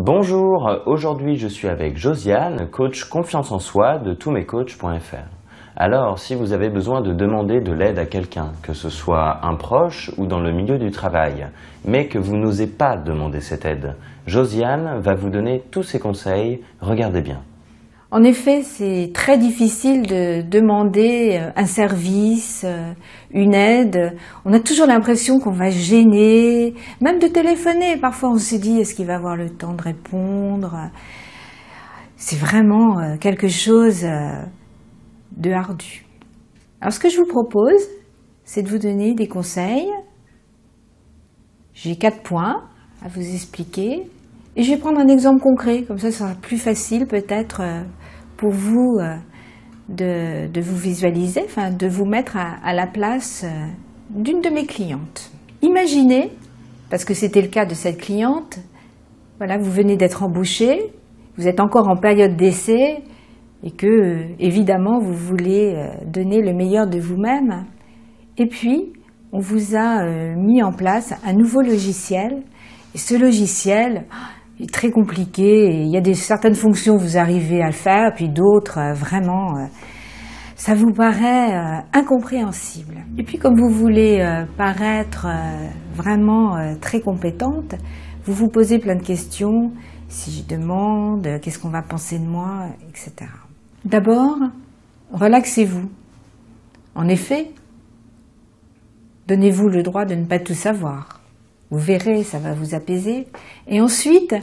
Bonjour, aujourd'hui je suis avec Josiane, coach confiance en soi de toutmescoachs.fr. Alors, si vous avez besoin de demander de l'aide à quelqu'un, que ce soit un proche ou dans le milieu du travail, mais que vous n'osez pas demander cette aide, Josiane va vous donner tous ses conseils, regardez bien. En effet, c'est très difficile de demander un service, une aide. On a toujours l'impression qu'on va gêner, même de téléphoner. Parfois, on se dit, est-ce qu'il va avoir le temps de répondre? C'est vraiment quelque chose de ardu. Alors, ce que je vous propose, c'est de vous donner des conseils. J'ai 4 points à vous expliquer. Et je vais prendre un exemple concret, comme ça sera plus facile peut-être pour vous de vous visualiser, enfin de vous mettre à la place d'une de mes clientes. Imaginez, parce que c'était le cas de cette cliente, voilà, vous venez d'être embauché, vous êtes encore en période d'essai et que évidemment vous voulez donner le meilleur de vous-même. Et puis on vous a mis en place un nouveau logiciel et ce logiciel est très compliqué, et il y a certaines fonctions vous arrivez à le faire, puis d'autres vraiment ça vous paraît incompréhensible. Et puis comme vous voulez paraître vraiment très compétente, vous vous posez plein de questions, si je demande, qu'est-ce qu'on va penser de moi, etc. D'abord, relaxez-vous. En effet, donnez-vous le droit de ne pas tout savoir. Vous verrez, ça va vous apaiser. Et ensuite,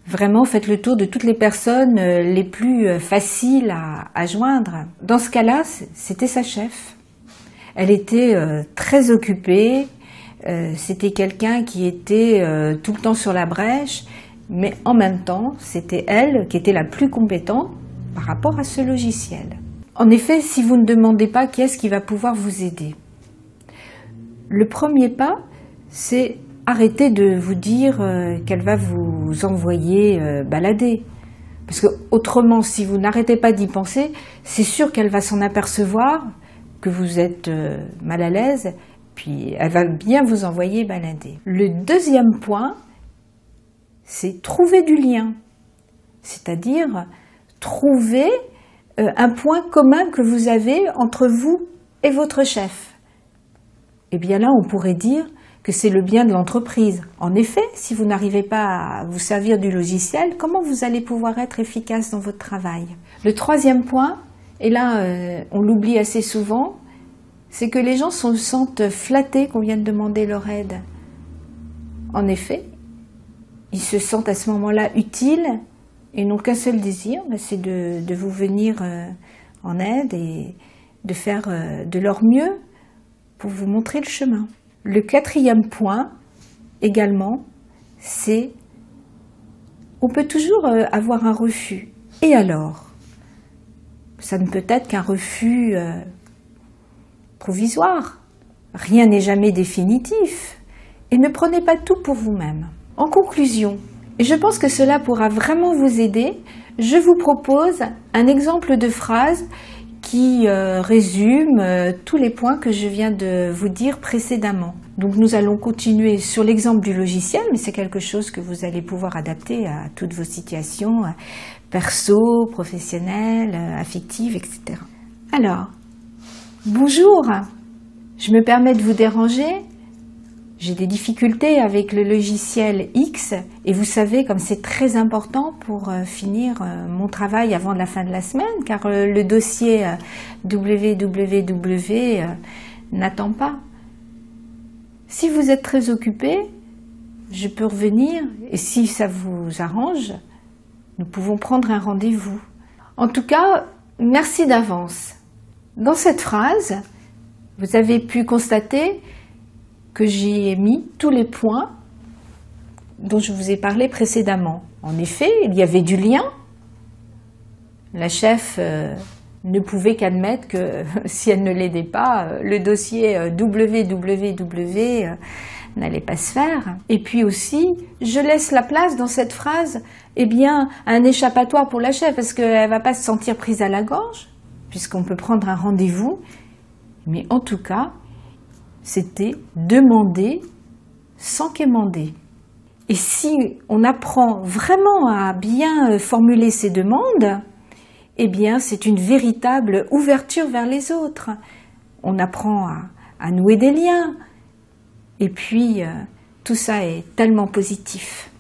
vraiment faites le tour de toutes les personnes les plus faciles à joindre. Dans ce cas-là, c'était sa chef. Elle était très occupée, c'était quelqu'un qui était tout le temps sur la brèche, mais en même temps, c'était elle qui était la plus compétente par rapport à ce logiciel. En effet, si vous ne demandez pas qui est-ce qui va pouvoir vous aider, le premier pas, c'est arrêter de vous dire qu'elle va vous envoyer balader. Parce que autrement, si vous n'arrêtez pas d'y penser, c'est sûr qu'elle va s'en apercevoir que vous êtes mal à l'aise, puis elle va bien vous envoyer balader. Le deuxième point, c'est trouver du lien. C'est-à-dire trouver un point commun que vous avez entre vous et votre chef. Et bien là, on pourrait dire que c'est le bien de l'entreprise. En effet, si vous n'arrivez pas à vous servir du logiciel, comment vous allez pouvoir être efficace dans votre travail? Le troisième point, et là on l'oublie assez souvent, c'est que les gens se sentent flattés qu'on vienne demander leur aide. En effet, ils se sentent à ce moment-là utiles et n'ont qu'un seul désir, c'est de vous venir en aide et de faire de leur mieux pour vous montrer le chemin. Le quatrième point, également, c'est on peut toujours avoir un refus. Et alors? Ça ne peut être qu'un refus provisoire. Rien n'est jamais définitif. Et ne prenez pas tout pour vous-même. En conclusion, et je pense que cela pourra vraiment vous aider, je vous propose un exemple de phrase qui résume tous les points que je viens de vous dire précédemment. Donc nous allons continuer sur l'exemple du logiciel, mais c'est quelque chose que vous allez pouvoir adapter à toutes vos situations perso, professionnelles, affectives, etc. Alors, bonjour, je me permets de vous déranger. J'ai des difficultés avec le logiciel X et vous savez comme c'est très important pour finir mon travail avant la fin de la semaine car le dossier www n'attend pas. Si vous êtes très occupé, je peux revenir et si ça vous arrange, nous pouvons prendre un rendez-vous. En tout cas, merci d'avance. Dans cette phrase, vous avez pu constater que j'y ai mis tous les points dont je vous ai parlé précédemment. En effet, il y avait du lien. La chef ne pouvait qu'admettre que si elle ne l'aidait pas, le dossier www n'allait pas se faire. Et puis aussi, je laisse la place dans cette phrase à un échappatoire pour la chef, parce qu'elle ne va pas se sentir prise à la gorge, puisqu'on peut prendre un rendez-vous. Mais en tout cas, c'était demander sans quémander. Et si on apprend vraiment à bien formuler ses demandes, eh bien c'est une véritable ouverture vers les autres. On apprend à nouer des liens. Et puis tout ça est tellement positif.